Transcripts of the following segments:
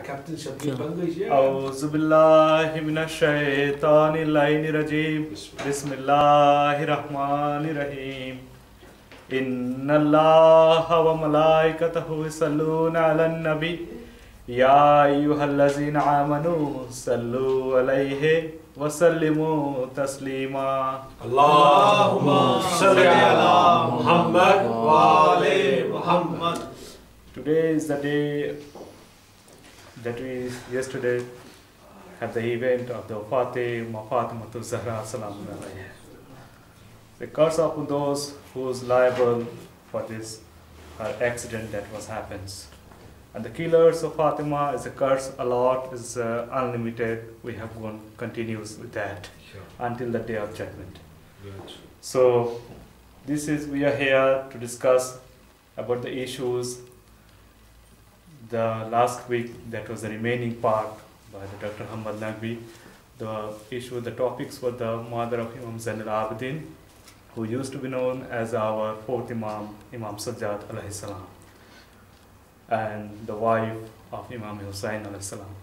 Captain Shabir Bangladesh. أعوذ بالله من الشيطان اللعين الرجيم بسم الله الرحمن الرحيم إن الله وملائكته يصلون على النبي يا أيها الذين آمنوا صلوا عليه وسلموا تسليما اللهم صل على محمد وآل محمد. Today is the day that we yesterday had the event of the Fatimatu Zahra Salam Alayha. The curse upon those who's liable for this accident that was happens. And the killers of Fatima is a curse a lot, is unlimited. We have gone continuous with that until the day of judgment. So we are here to discuss about the issues. The last week, that was the remaining part by the Dr. Hammad Naqvi. The topics were the mother of Imam Zain al-Abidin, who used to be known as our fourth Imam, Imam Sajjad alayhi salam, and the wife of Imam Hussain alayhi salam.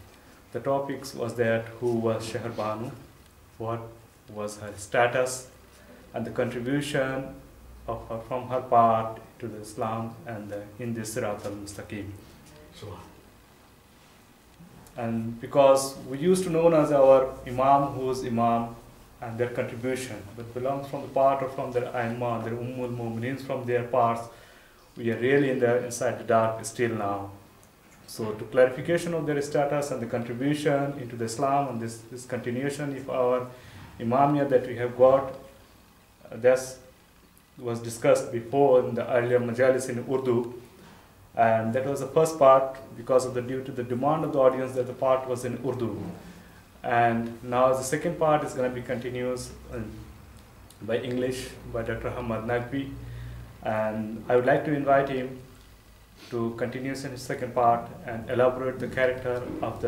The topics was that who was Shahar Baanu, what was her status, and the contribution of her, from her part to the Islam and in the Sirat al-Mustaqim. And because we used to know as our Imam, who's Imam, and their contribution, but belongs from the part or from their Aimma, their Ummul Mu'mineen, from their parts, we are really inside the dark still now. So to clarification of their status and the contribution into the Islam and this continuation of our Imamiyah that we have got, that was discussed before in the earlier majalis in Urdu. And that was the first part because of due to the demand of the audience that the part was in Urdu. And now the second part is going to be continuous by English by Dr. Hammad Naqvi. And I would like to invite him to continue in his second part and elaborate the character of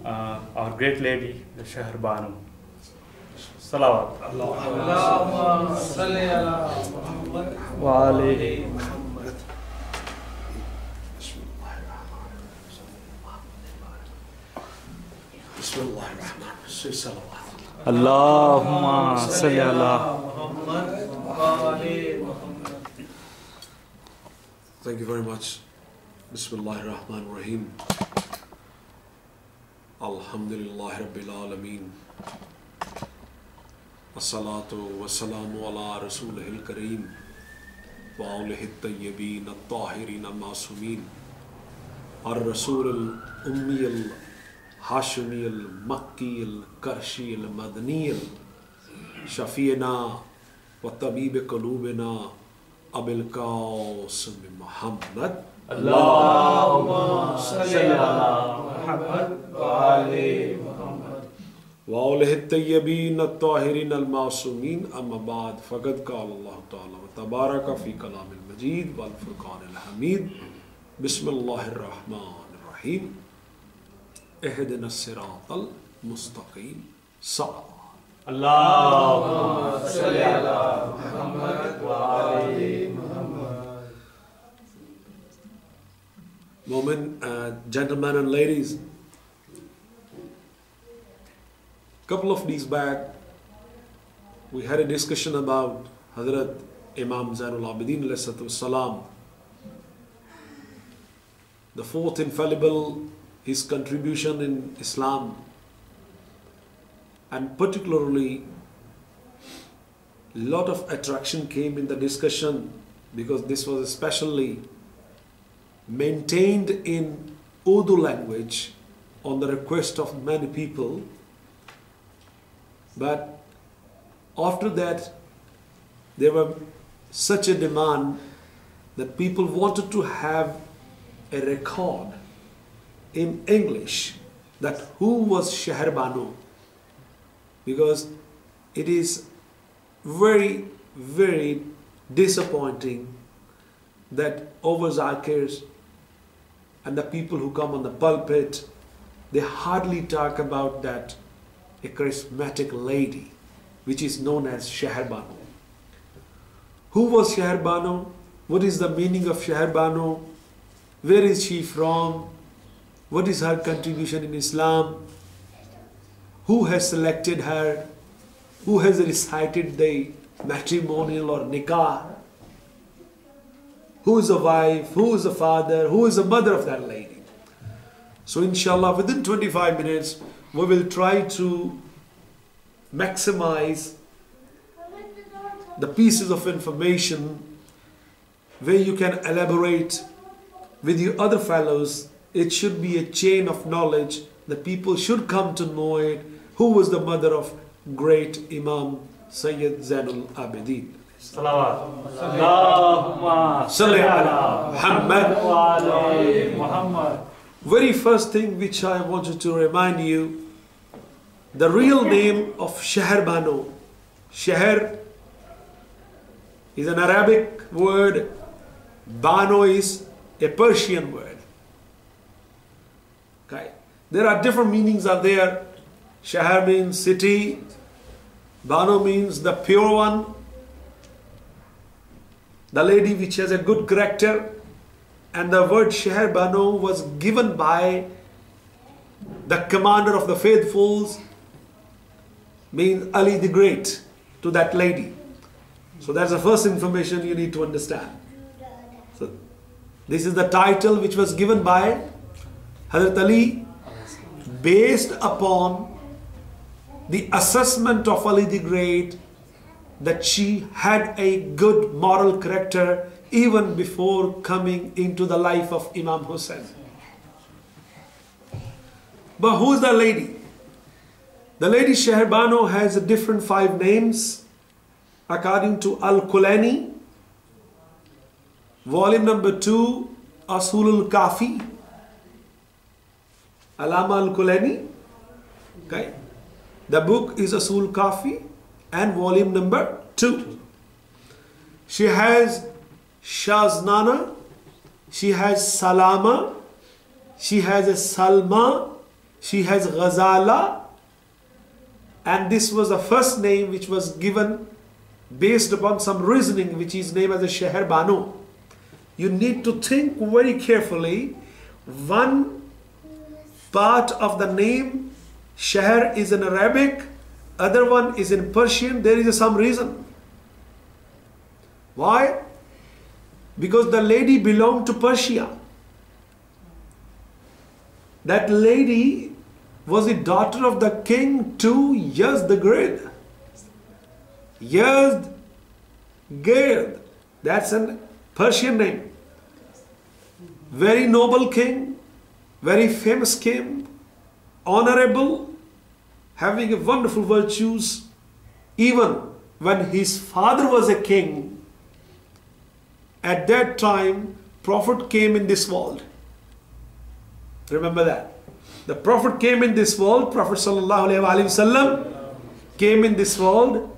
our great lady, the Shahar Baanu. Salawat. Allahumma salli ala Muhammad wa alayhi. Allahumma salli ala Muhammad wa ali Muhammad. Thank you very much. Bismillahir Rahmanir Rahim. Alhamdulillah Rabbil Alameen. As-salatu was-salamu ala Rasulihil Kareem wa awlihi at-tayyibin at-tahirin al-masumin ar-Rasul al-Ummi al-Hashimi al-Makki al-Karshi al-Madani al-Shafi'ina wa tabib qulubina Abil Qasim Muhammad. Allahumma salli ala Muhammad wa ali Muhammad. وَأَوْلِهِ الطَّيِّبِينَ الطَّاهِرِينَ الْمَعْصُومِينَ أَمَّا بَعْدُ فَقَدْ قَالَ اللَّهُ تَعَالَى وَتَبَارَكَ فِي كَلَامِ الْمَجِيدِ وَالْفُرْقَانِ الْحَمِيدِ بسم الله الرحمن الرحيم اهدنا الصراط المستقيم صراط Allahumma salli ala Muhammad wa ali Muhammad. Gentlemen and ladies, couple of days back we had a discussion about Hazrat Imam Zainul Abidin alayhi salam, the fourth infallible, his contribution in Islam, and particularly a lot of attraction came in the discussion because this was especially maintained in Urdu language on the request of many people. But after that, there was such a demand that people wanted to have a record in English that who was Shahar Baanu, because it is very, very disappointing that overzakers and the people who come on the pulpit, they hardly talk about that a charismatic lady, which is known as Shahar Baanu. Who was Shahar Baanu? What is the meaning of Shahar Baanu? Where is she from? what is her contribution in Islam, who has selected her, who has recited the matrimonial or nikah, who is a wife, who is a father, who is a mother of that lady. So inshallah, within 25 minutes, we will try to maximize the pieces of information where you can elaborate with your other fellows. It should be a chain of knowledge. The people should come to know it. Who was the mother of great Imam Sayyid Zainul Abidin? Salawat. Allahumma salli ala Muhammad wa ala Muhammad. Very first thing which I wanted to remind you, the real name of Shahar Baanu. Shahar is an Arabic word. Banu is a Persian word. Okay. There are different meanings are there. Shahar means city. Banu means the pure one. The lady which has a good character. And the word Shahar Baanu was given by the commander of the faithfuls, means Ali the Great, to that lady. So that's the first information you need to understand. So this is the title which was given by Hazrat Ali based upon the assessment of Ali the Great that she had a good moral character even before coming into the life of Imam Hussain. But who is the lady? The lady Shahar Baanu has a different 5 names according to Al-Kulani, volume number 2, Asulul Kafi, Alama Al-Kulani. Okay. The book is Asul Kafi and volume number 2. She has Shaznana, she has Salama, she has a Salma, she has Ghazala, and this was the first name which was given based upon some reasoning which is named as a Shahar Baanu. You need to think very carefully. One part of the name Shahar is in Arabic, other one is in Persian. There is some reason. Why? Because the lady belonged to Persia. That lady was the daughter of the king to Yazd the Great. Yazd, that's a Persian name. Very noble king, very famous king, honorable, having a wonderful virtues. Even when his father was a king, at that time, Prophet came in this world. Remember that. The Prophet came in this world. Prophet sallallahu alaihi wasallam came in this world.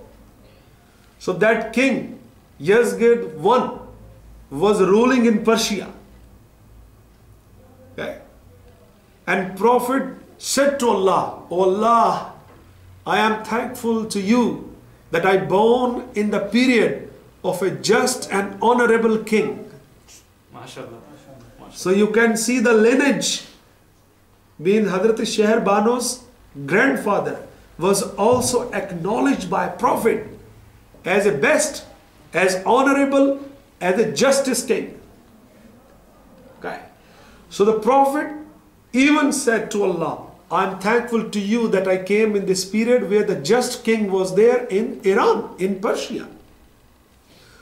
So that king, Yazd I, was ruling in Persia. Okay. And Prophet said to Allah, "O Allah, I am thankful to you that I born in the period of a just and honorable king." MashaAllah. So you can see the lineage, being Hazrat Shahar Banu's grandfather was also acknowledged by Prophet as a best, as honorable, as a justice king. Okay. So the Prophet even said to Allah, "I am thankful to you that I came in this period where the just king was there in Iran, in Persia."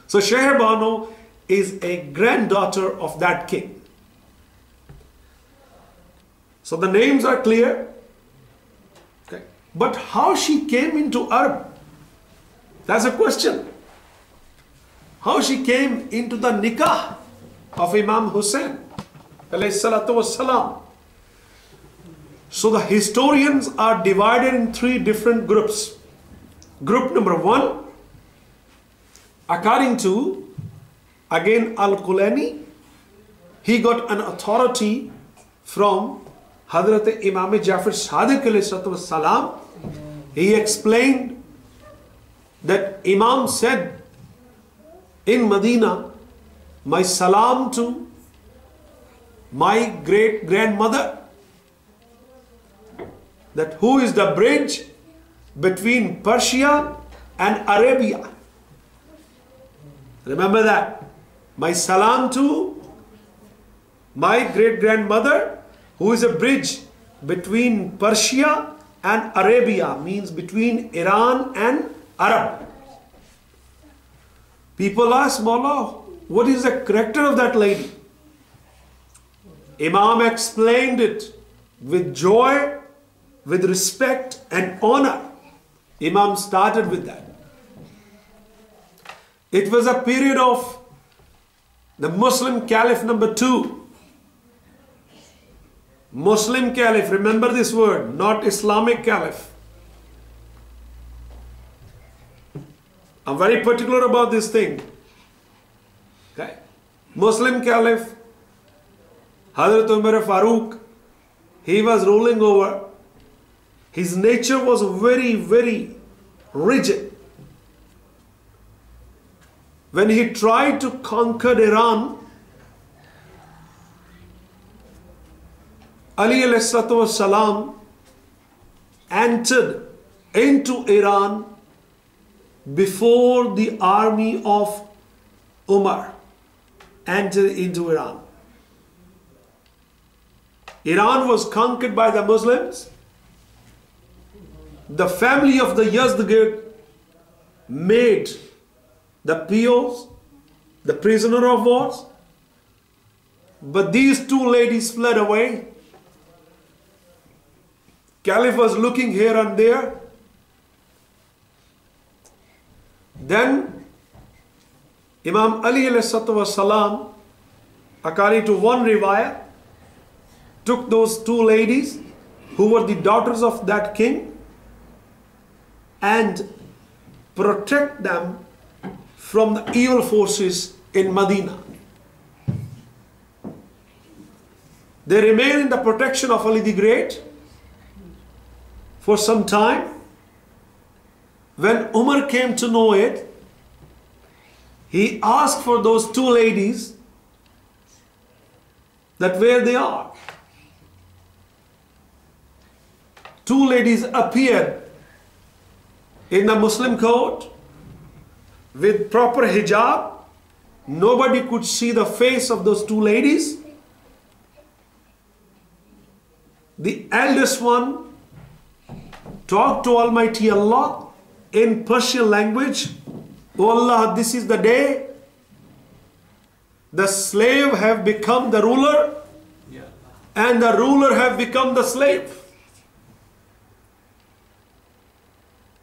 So Shahar Baanu is a granddaughter of that king. So the names are clear. Okay. But how she came into Arab? That's a question. How she came into the nikah of Imam Hussain alayhi salatu wassalam. So the historians are divided in 3 different groups. Group number 1, according to, again, Al-Kulani, he got an authority from Hazrat Imam Jafar Sadiq alayhi salam. He explained that Imam said in Medina, "My salam to my great grandmother that who is the bridge between Persia and Arabia. Remember that. My salam to my great-grandmother, who is a bridge between Persia and Arabia, means between Iran and Arab. People ask, Mawla, what is the character of that lady? Imam explained it with joy, with respect and honor. Imam started with that. It was a period of the Muslim Caliph number 2. Muslim Caliph, remember this word, not Islamic Caliph. I'm very particular about this thing. Okay. Muslim Caliph, Hazrat Umar Farooq, he was ruling over. His nature was very, very rigid. When he tried to conquer Iran, Ali alayhi salam entered into Iran before the army of Umar entered into Iran. Iran was conquered by the Muslims. The family of the Yazdgird made the POs, the prisoner of wars, but these two ladies fled away. Caliph was looking here and there. Then Imam Ali alayhi salam, according to one riwayah, took those two ladies who were the daughters of that king and protect them from the evil forces in Medina. They remained in the protection of Ali the Great for some time. When Umar came to know it, he asked for those two ladies that where they are. Two ladies appeared in the Muslim court with proper hijab. Nobody could see the face of those two ladies. The eldest one talked to Almighty Allah in Persian language. Oh Allah, this is the day the slave have become the ruler and the ruler have become the slave.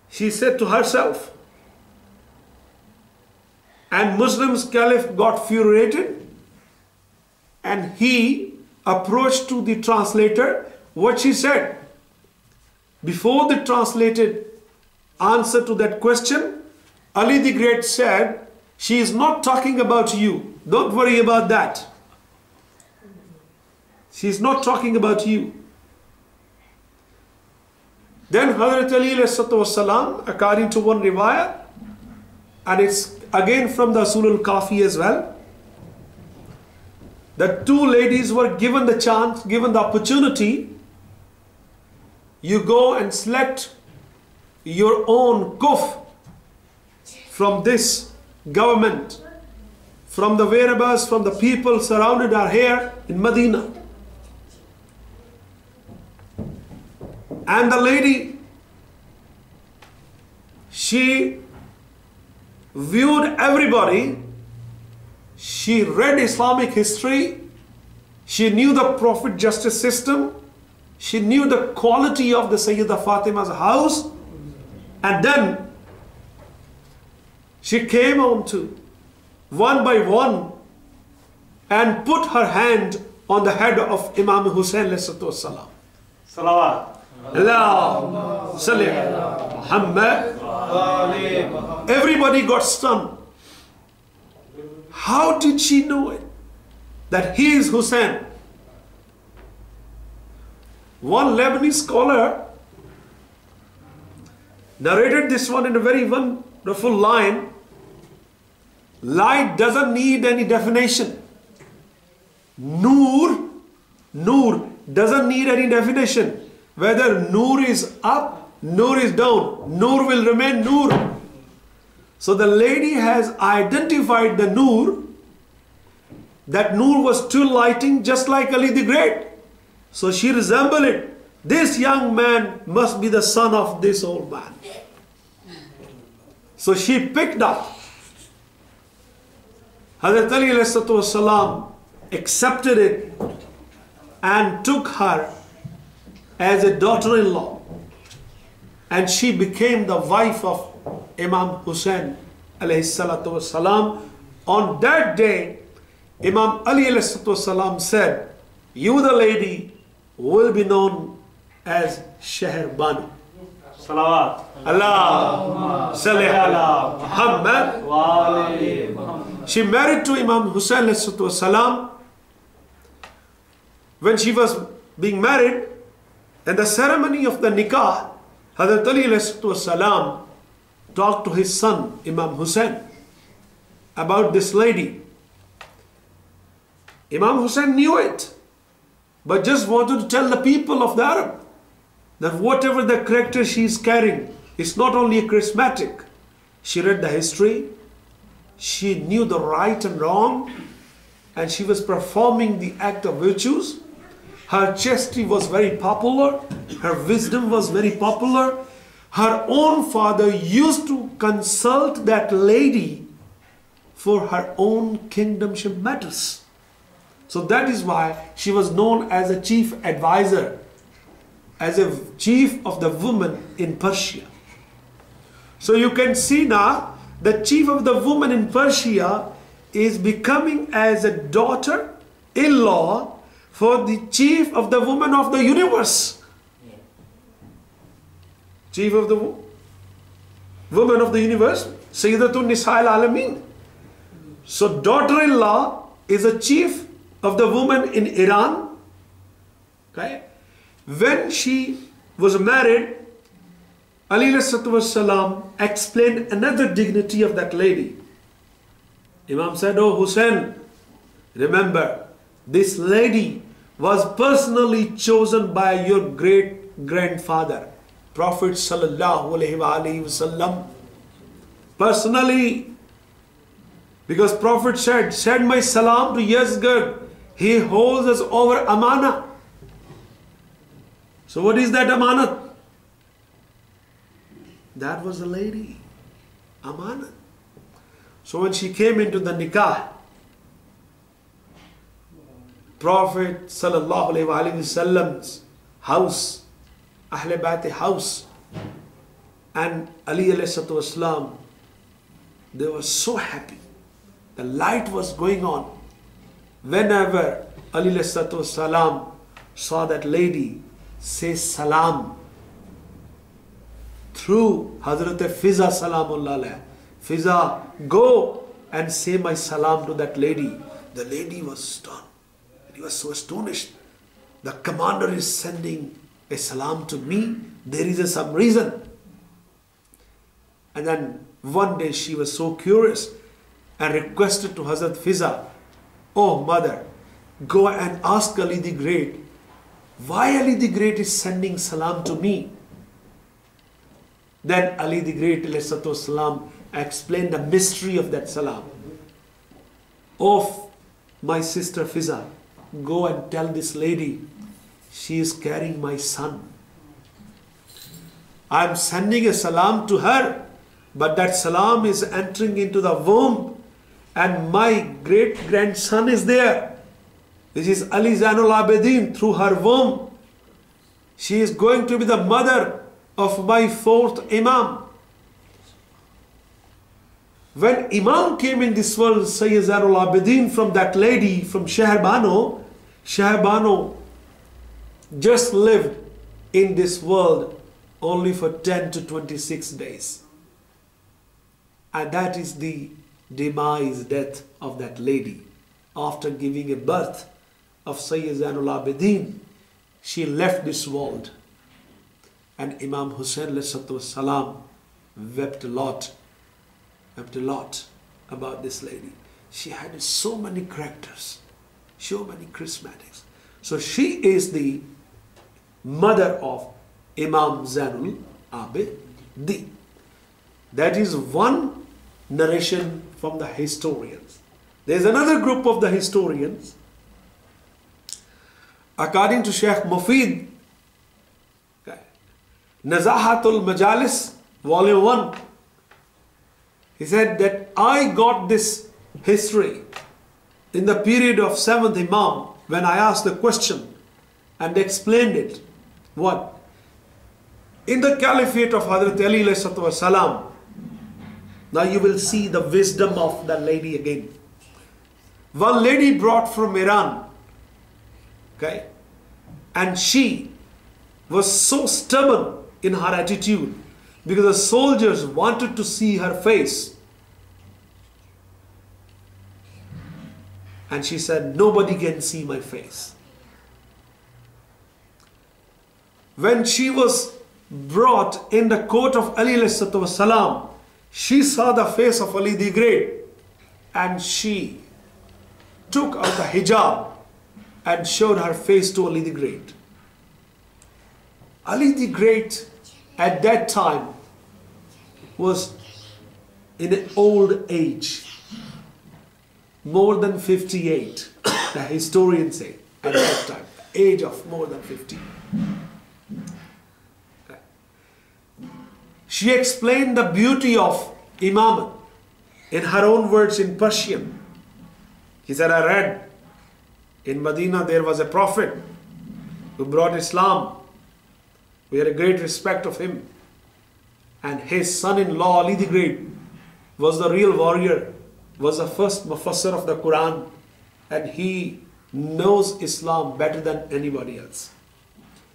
She said to herself, and Muslims Caliph got furiated and he approached to the translator. What she said, before the translated answer to that question, Ali the Great said, she is not talking about you. Don't worry about that. She is not talking about you. Then Hazrat Ali alayhi salam, according to one riwayah, and it's again from the Usul al-Kafi as well, the two ladies were given the chance, given the opportunity, you go and select your own kuf from this government, from the whereabouts, from the people surrounded are here in Medina. And the lady, she viewed everybody. She read Islamic history. She knew the Prophet justice system. She knew the quality of the Sayyidah Fatima's house. And then she came on to one by one and put her hand on the head of Imam Hussein alayhi salam. Salawat. Allahumma salli ala Muhammad. Everybody got stunned. How did she know it? That he is Hussein. One Lebanese scholar narrated this one in a very wonderful line. Light doesn't need any definition. Noor doesn't need any definition. Whether Noor is up, Noor is down, Noor will remain Noor. So the lady has identified the Noor, that Noor was still lighting just like Ali the Great. So she resembled it. This young man must be the son of this old man. So she picked up. Hazrat Ali ﷺ accepted it and took her as a daughter-in-law. And she became the wife of Imam Hussein ﷺ. On that day, Imam Ali ﷺ said, you the lady will be known as Shahar Baanu. Salawat. Allah Salli ala Muhammad wa ali Muhammad. She married to Imam Hussein ﷺ. When she was being married, in the ceremony of the nikah, Hazrat Ali ﷺ talked to his son Imam Hussein about this lady. Imam Hussein knew it, but just wanted to tell the people of the Arab that whatever the character she is carrying is not only charismatic. She read the history, she knew the right and wrong, and she was performing the act of virtues. Her chastity was very popular, her wisdom was very popular. Her own father used to consult that lady for her own kingdomship matters. So that is why she was known as a chief advisor, as a chief of the women in Persia. So you can see now, the chief of the women in Persia is becoming as a daughter-in-law for the chief of the women of the universe. Chief of the women of the universe, Sayyidatun Nisa'il Alameen. So daughter-in-law is a chief of the woman in Iran. Okay? When she was married, Ali ﷺ explained another dignity of that lady. Imam said, oh Hussein, remember, this lady was personally chosen by your great-grandfather, Prophet ﷺ. Personally, because Prophet said, send my salam to Yazgad. He holds us over amana. So what is that amanat? That was the lady, amanat. So when she came into the nikah, Prophet sallallahu alaihi wasallam's house, Ahle Bayt house, and Ali alayhi wasallam, they were so happy. The light was going on. Whenever Ali alayhi wasallam saw that lady say salam through Hazrat Fiza salamullah alayha, Fiza, go and say my salam to that lady. The lady was stunned. He was so astonished. The commander is sending a salam to me. There is some reason. And then one day she was so curious and requested to Hazrat Fiza, oh mother, go and ask Ali the Great, why Ali the Great is sending salam to me? Then Ali the Great ﷺ explained the mystery of that salam. Oh my sister Fiza, go and tell this lady, she is carrying my son. I am sending a salam to her, but that salam is entering into the womb, and my great-grandson is there. This is Ali Zainul Abidin through her womb. She is going to be the mother of my fourth Imam. When Imam came in this world, Sayyid Zainul Abidin, from that lady, from Shahar Baanu, Shahar Baanu just lived in this world only for 10 to 26 days. And that is the demise, death of that lady. After giving a birth of Sayyid Zainul Abidin, she left this world. And Imam Hussein ﷺ wept a lot about this lady. She had so many characters, so many charismatics. So she is the mother of Imam Zainul Abidin. That is one narration from the historians. There is another group of the historians. According to Sheikh Mufid, Nazahatul Majalis, Volume 1, he said that I got this history in the period of 7th Imam when I asked the question and explained it. What? In the caliphate of Hazrat Ali alayhi salam, now you will see the wisdom of the lady again. One lady brought from Iran, okay, and she was so stubborn in her attitude because the soldiers wanted to see her face. And she said, nobody can see my face. When she was brought in the court of Ali alayhi salam, she saw the face of Ali the Great and she took out the hijab and showed her face to Ali the Great. Ali the Great at that time was in an old age, more than 58, the historians say, at that time, age of more than 50. She explained the beauty of Imam in her own words in Persian. He said, I read in Medina there was a prophet who brought Islam. We had a great respect of him. And his son-in-law, Ali the Great, was the real warrior, was the first mufassir of the Quran, and he knows Islam better than anybody else.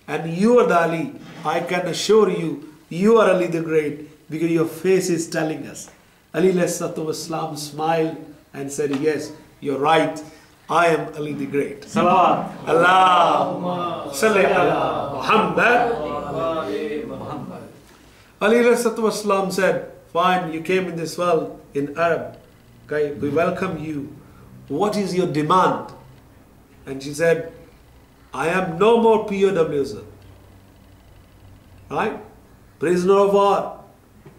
And you are the Ali, I can assure you, you are Ali the Great, because your face is telling us. Ali Islam smiled and said, yes, you're right, I am Ali the Great. Salawat. Allahumma salli ala Muhammad. Ali Islam said, fine, you came in this world in Arab. Okay, we welcome you. What is your demand? And she said, I am no more POWs. Right? Prisoner of war.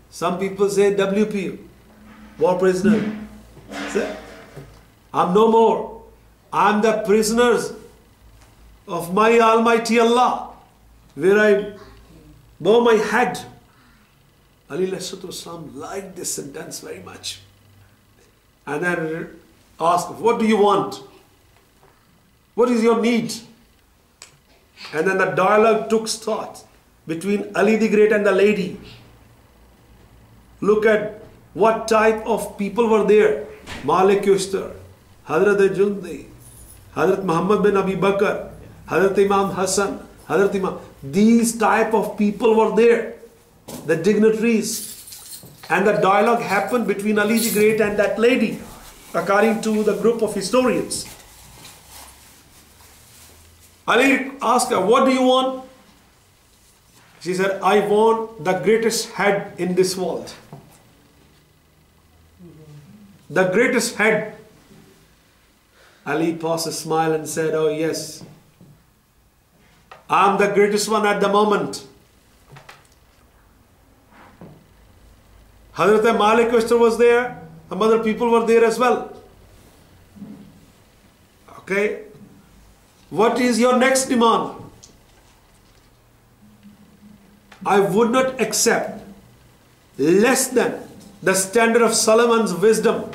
Some people say WP, war prisoner. Say, I'm no more. I'm the prisoners of my Almighty Allah, where I bow my head. Ali Islam liked this sentence very much. And then asked, what do you want? What is your need? And then the dialogue took start between Ali the Great and the lady. Look at what type of people were there. Malik Yushtar, Hazrat Jundi, Hazrat Muhammad bin Abi Bakr, Hazrat Imam Hassan, Hazrat Imam. These type of people were there. The dignitaries. And the dialogue happened between Ali the Great and that lady, according to the group of historians. Ali asked her, what do you want? She said, I want the greatest head in this world. The greatest head. Ali paused a smile and said, oh yes, I'm the greatest one at the moment. Hazrat Malik Yushtar was there, some other people were there as well. Okay, what is your next demand? I would not accept less than the standard of Solomon's wisdom.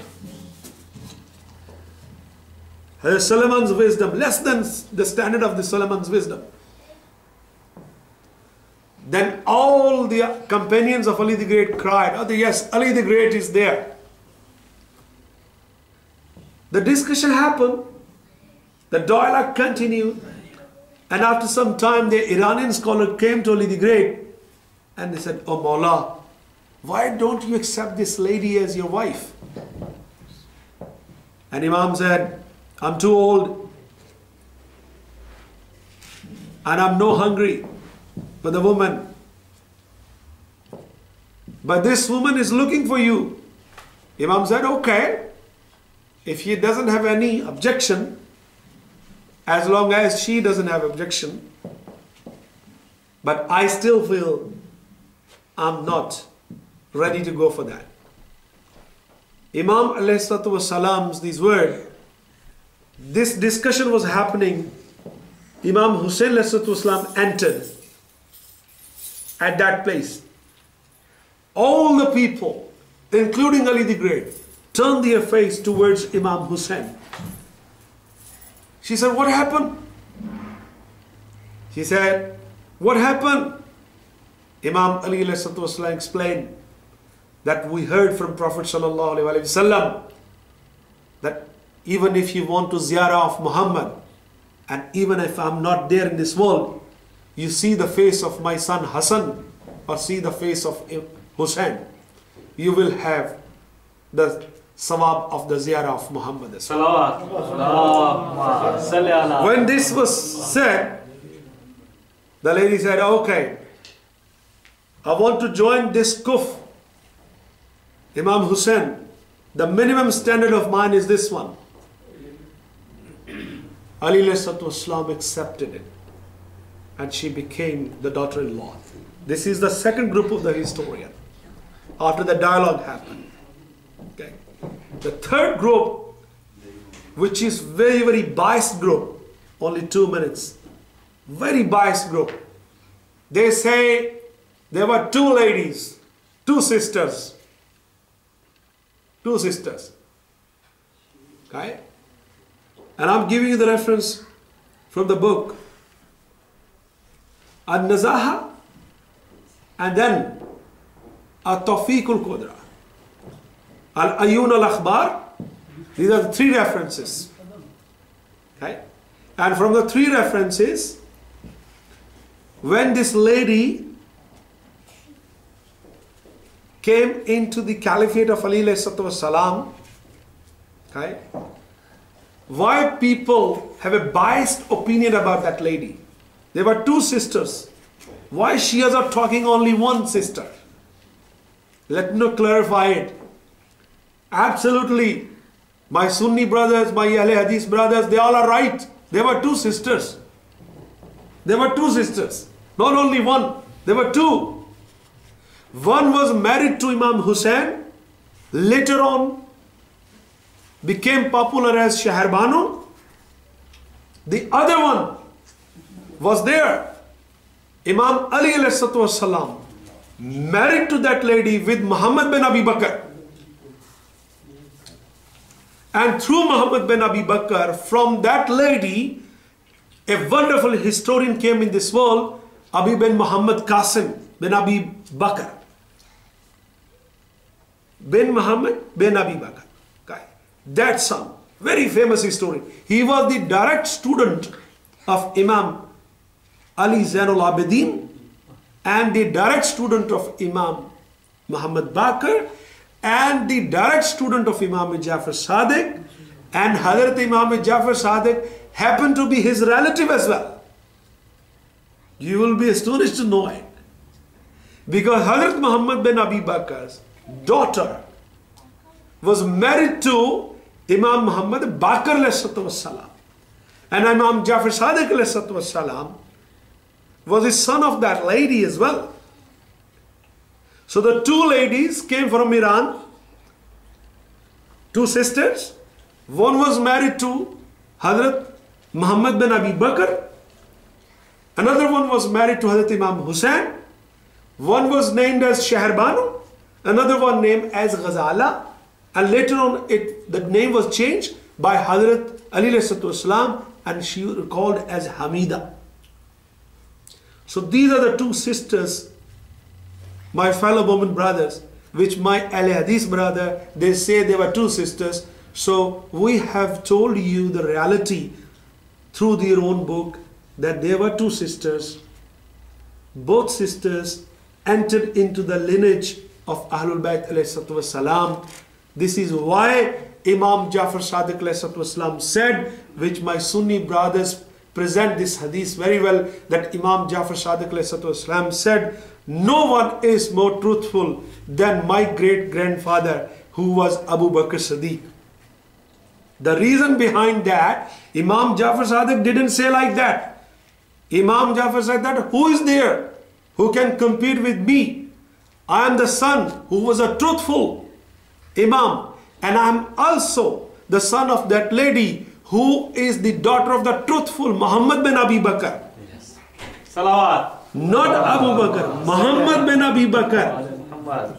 Solomon's wisdom, less than the standard of the Solomon's wisdom. Then all the companions of Ali the Great cried, oh yes, Ali the Great is there. The discussion happened, the dialogue continued, and after some time the Iranian scholar came to Ali the Great and they said, oh Mawla, why don't you accept this lady as your wife? And Imam said, I'm too old and I'm no hungry for the woman. But this woman is looking for you. Imam said, okay, if he doesn't have any objection, as long as she doesn't have objection, But I still feel I'm not ready to go for that. Imam alayhi salatu wasalam's these words, this discussion was happening. Imam Hussein alayhi salatu wasalam entered at that place. All the people, including Ali the Great, turned their face towards Imam Hussein. She said, what happened? She said, what happened? Imam Ali alayhi salatu wasalam explained that we heard from Prophet sallallahu alaihi wasallam that even if you want to ziyarah of Muhammad, and even if I'm not there in this world, you see the face of my son Hassan or see the face of Hussein, you will have the sawab of the ziyarah of Muhammad. When this was said, the lady said, okay, I want to join this kuf. Imam Hussein, the minimum standard of mine is this one. Ali Islam accepted it, and she became the daughter-in-law. This is the second group of the historian after the dialogue happened. Okay. The third group, which is very, very biased group, only 2 minutes, very biased group. They say there were two ladies, two sisters. Two sisters. Okay? And I'm giving you the reference from the book An-Nazaha and then At-Tawfiq al-Qudra, Al-Ayun al-Akhbar. These are the three references. Okay? And from the three references, when this lady came into the caliphate of Ali salam, okay, why people have a biased opinion about that lady? There were two sisters. Why Shias are talking only one sister? Let me clarify it. Absolutely, my Sunni brothers, my Ahle Hadith brothers, they all are right. There were two sisters. There were two sisters. Not only one, there were two. One was married to Imam Hussein, later on became popular as Shahar Baanu. The other one was there. Imam Ali ﷺ married to that lady with Muhammad bin Abi Bakr. And through Muhammad bin Abi Bakr, from that lady, a wonderful historian came in this world, Abi bin Muhammad Qasim bin Abi Bakr. Bin Muhammad bin Abi Bakr. Okay. That son, very famous historian. He was the direct student of Imam Ali Zainul Abidin and the direct student of Imam Muhammad Bakr and the direct student of Imam Jafar Sadiq, and Hazrat Imam Jafar Sadiq happened to be his relative as well. You will be astonished to know it. Because Hazrat Muhammad bin Abi Bakr's daughter was married to Imam Muhammad Bakr and Imam Jafar Sadiq was the son of that lady as well. So the two ladies came from Iran, two sisters. One was married to Hazrat Muhammad bin Abi Bakr. Another one was married to Hazrat Imam Hussein. One was named as Shahar Baanu. Another one named as Ghazala. And later on, the name was changed by Hazrat Ali ﷺ, and she was called as Hamida. So these are the two sisters, my fellow women brothers, which my Ahle Hadith brother, they say there were two sisters. So we have told you the reality through their own book that there were two sisters. Both sisters entered into the lineage of Ahlul Bayt alayhi salam. This is why Imam Jafar Sadiq alayhi salam said, which my Sunni brothers present this hadith very well, that Imam Jafar Sadiq alayhi salam said, no one is more truthful than my great-grandfather who was Abu Bakr Siddiq. The reason behind that, Imam Jafar Sadiq didn't say like that. Imam Jafar said that, who is there who can compete with me? I am the son who was a truthful Imam, and I am also the son of that lady who is the daughter of the truthful Muhammad bin Abi Bakr. Yes. Salawat. Not Abu Bakr, Muhammad bin Abi Bakr.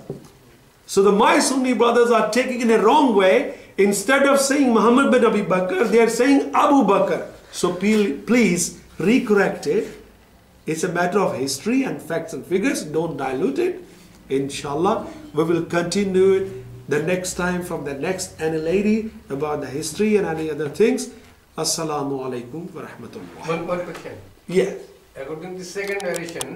So the my Sunni brothers are taking it a wrong way. Instead of saying Muhammad bin Abi Bakr, they are saying Abu Bakr. So please recorrect it. It's a matter of history and facts and figures. Don't dilute it. Inshallah, we will continue it the next time from the next lady about the history and any other things. Assalamu alaikum wa rahmatullah. One more question. Yes. According to the second narration,